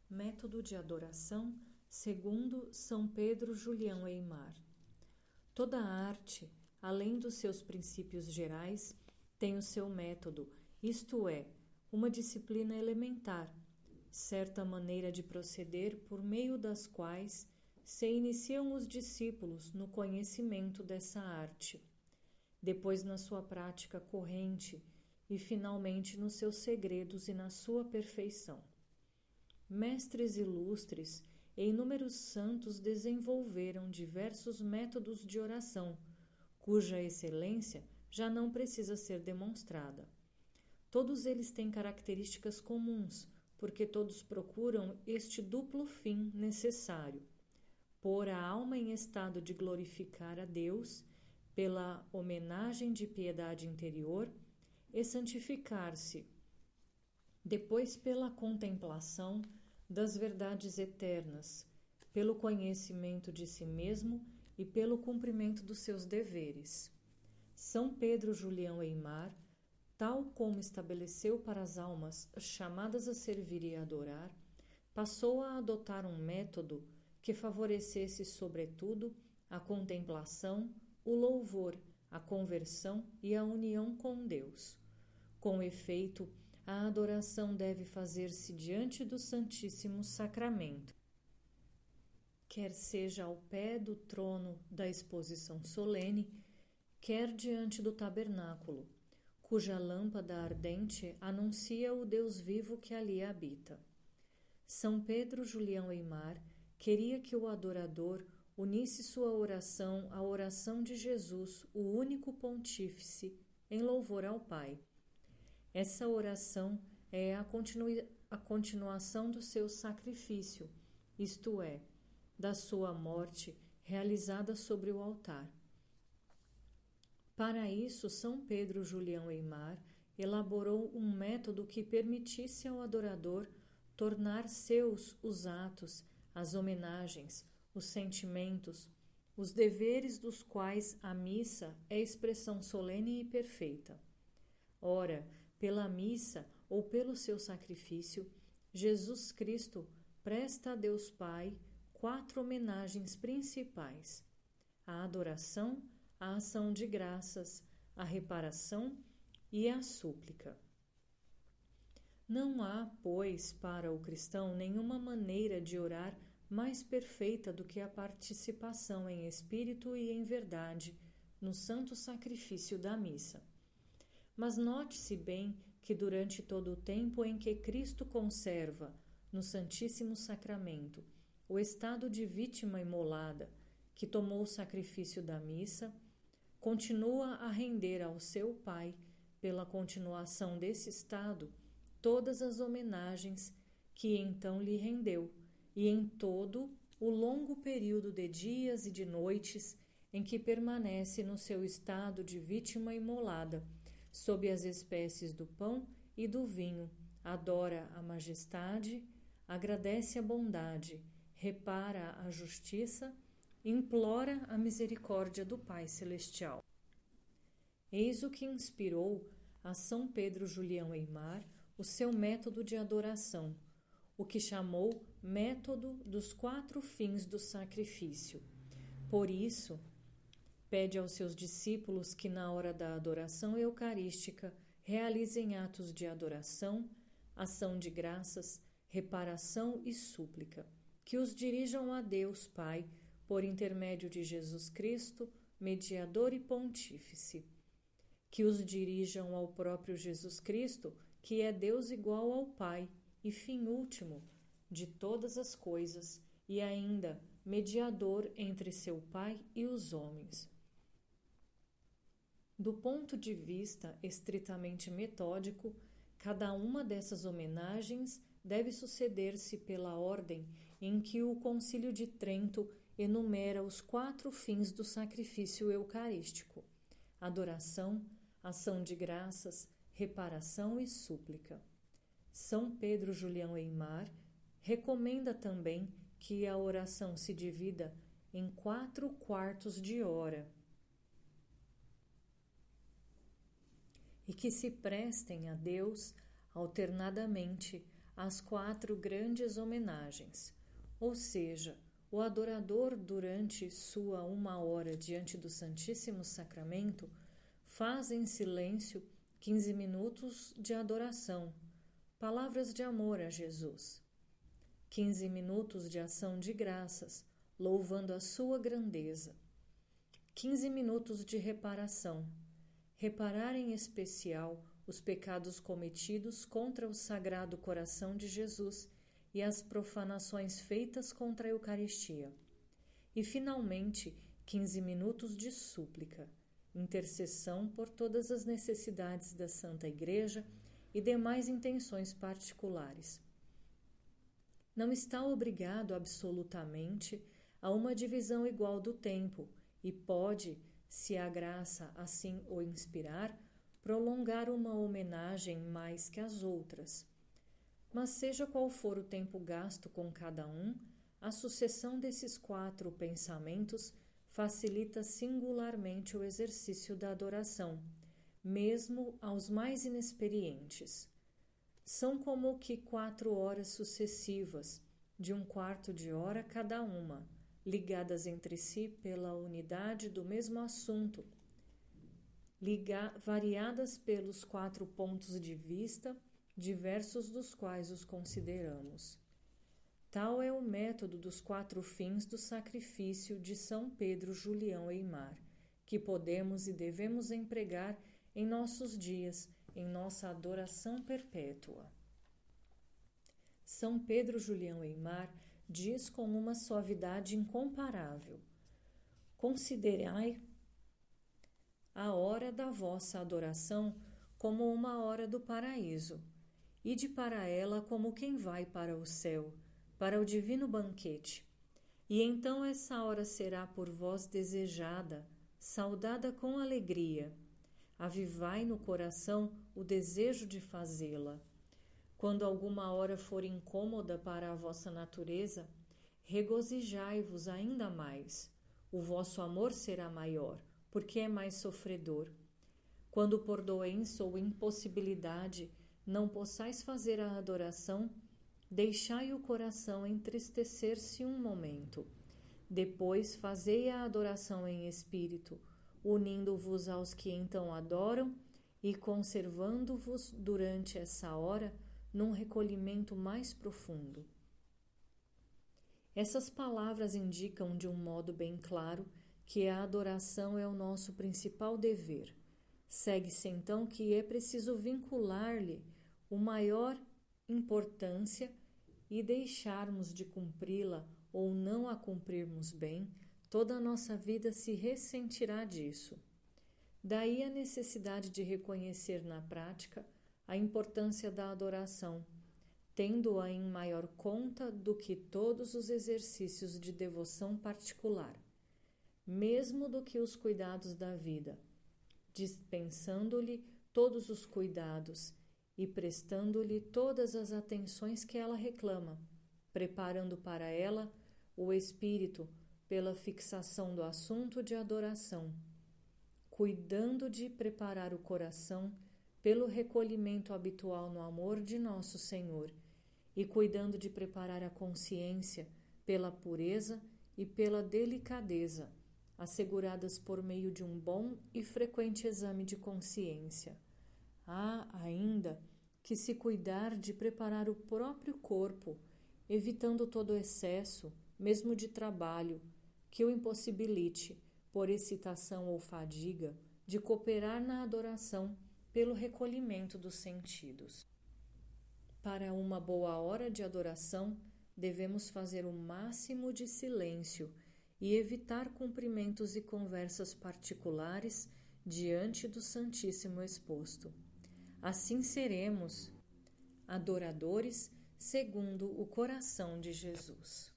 Método de adoração segundo São Pedro Julião Eymar. Toda arte, além dos seus princípios gerais, tem o seu método, isto é, uma disciplina elementar, certa maneira de proceder por meio das quais se iniciam os discípulos no conhecimento dessa arte, depois na sua prática corrente e finalmente nos seus segredos e na sua perfeição. Mestres ilustres e inúmeros santos desenvolveram diversos métodos de oração, cuja excelência já não precisa ser demonstrada. Todos eles têm características comuns, porque todos procuram este duplo fim necessário: pôr a alma em estado de glorificar a Deus pela homenagem de piedade interior e santificar-se, depois pela contemplação das verdades eternas, pelo conhecimento de si mesmo e pelo cumprimento dos seus deveres. São Pedro Julião Eymar, tal como estabeleceu para as almas chamadas a servir e adorar, passou a adotar um método que favorecesse, sobretudo, a contemplação, o louvor, a conversão e a união com Deus. Com efeito, a adoração deve fazer-se diante do Santíssimo Sacramento, quer seja ao pé do trono da exposição solene, quer diante do tabernáculo, cuja lâmpada ardente anuncia o Deus vivo que ali habita. São Pedro Julião Eymar queria que o adorador unisse sua oração à oração de Jesus, o único pontífice, em louvor ao Pai. Essa oração é a continuação do seu sacrifício, isto é, da sua morte realizada sobre o altar. Para isso, São Pedro Julião Eymar elaborou um método que permitisse ao adorador tornar seus os atos, as homenagens, os sentimentos, os deveres dos quais a missa é expressão solene e perfeita. Ora, pela missa ou pelo seu sacrifício, Jesus Cristo presta a Deus Pai 4 homenagens principais: a adoração, a ação de graças, a reparação e a súplica. Não há, pois, para o cristão nenhuma maneira de orar mais perfeita do que a participação em espírito e em verdade no santo sacrifício da missa. Mas note-se bem que durante todo o tempo em que Cristo conserva, no Santíssimo Sacramento, o estado de vítima imolada, que tomou o sacrifício da missa, continua a render ao seu Pai, pela continuação desse estado, todas as homenagens que então lhe rendeu, e em todo o longo período de dias e de noites em que permanece no seu estado de vítima imolada, sob as espécies do pão e do vinho, adora a majestade, agradece a bondade, repara a justiça, implora a misericórdia do Pai Celestial. Eis o que inspirou a São Pedro Julião Eymar o seu método de adoração, o que chamou método dos 4 fins do sacrifício. Por isso, pede aos seus discípulos que, na hora da adoração eucarística, realizem atos de adoração, ação de graças, reparação e súplica, que os dirijam a Deus Pai, por intermédio de Jesus Cristo, mediador e pontífice, que os dirijam ao próprio Jesus Cristo, que é Deus igual ao Pai e fim último de todas as coisas, e ainda mediador entre seu Pai e os homens. Do ponto de vista estritamente metódico, cada uma dessas homenagens deve suceder-se pela ordem em que o Concílio de Trento enumera os 4 fins do sacrifício eucarístico: adoração, ação de graças, reparação e súplica. São Pedro Julião Eymar recomenda também que a oração se divida em 4 quartos de hora e que se prestem a Deus alternadamente as 4 grandes homenagens, ou seja, o adorador, durante sua 1 hora diante do Santíssimo Sacramento, faz em silêncio 15 minutos de adoração, palavras de amor a Jesus. 15 minutos de ação de graças, louvando a sua grandeza. 15 minutos de reparação, reparar em especial os pecados cometidos contra o Sagrado Coração de Jesus e as profanações feitas contra a Eucaristia. E, finalmente, 15 minutos de súplica, intercessão por todas as necessidades da Santa Igreja e demais intenções particulares. Não está obrigado absolutamente a uma divisão igual do tempo e pode, se a graça assim o inspirar, prolongar uma homenagem mais que as outras. Mas seja qual for o tempo gasto com cada um, a sucessão desses 4 pensamentos facilita singularmente o exercício da adoração, mesmo aos mais inexperientes. São como que 4 horas sucessivas, de 1/4 de hora cada uma, ligadas entre si pela unidade do mesmo assunto, variadas pelos 4 pontos de vista diversos dos quais os consideramos. Tal é o método dos 4 fins do sacrifício de São Pedro Julião Aimar, que podemos e devemos empregar em nossos dias, em nossa adoração perpétua. São Pedro Julião Aimar diz com uma suavidade incomparável: considerai a hora da vossa adoração como uma hora do paraíso. Ide para ela como quem vai para o céu, para o divino banquete. E então essa hora será por vós desejada, saudada com alegria. Avivai no coração o desejo de fazê-la. Quando alguma hora for incômoda para a vossa natureza, regozijai-vos ainda mais. O vosso amor será maior, porque é mais sofredor. Quando por doença ou impossibilidade não possais fazer a adoração, deixai o coração entristecer-se um momento. Depois fazei a adoração em espírito, unindo-vos aos que então adoram e conservando-vos durante essa hora num recolhimento mais profundo. Essas palavras indicam de um modo bem claro que a adoração é o nosso principal dever. Segue-se então que é preciso vincular-lhe uma maior importância e deixarmos de cumpri-la ou não a cumprirmos bem, toda a nossa vida se ressentirá disso. Daí a necessidade de reconhecer na prática a importância da adoração, tendo-a em maior conta do que todos os exercícios de devoção particular, mesmo do que os cuidados da vida, dispensando-lhe todos os cuidados e prestando-lhe todas as atenções que ela reclama, preparando para ela o espírito pela fixação do assunto de adoração, cuidando de preparar o coração pelo recolhimento habitual no amor de nosso Senhor e cuidando de preparar a consciência pela pureza e pela delicadeza, asseguradas por meio de um bom e frequente exame de consciência. Há ainda que se cuidar de preparar o próprio corpo, evitando todo excesso, mesmo de trabalho, que o impossibilite, por excitação ou fadiga, de cooperar na adoração pelo recolhimento dos sentidos. Para uma boa hora de adoração, devemos fazer o máximo de silêncio e evitar cumprimentos e conversas particulares diante do Santíssimo exposto. Assim seremos adoradores segundo o coração de Jesus.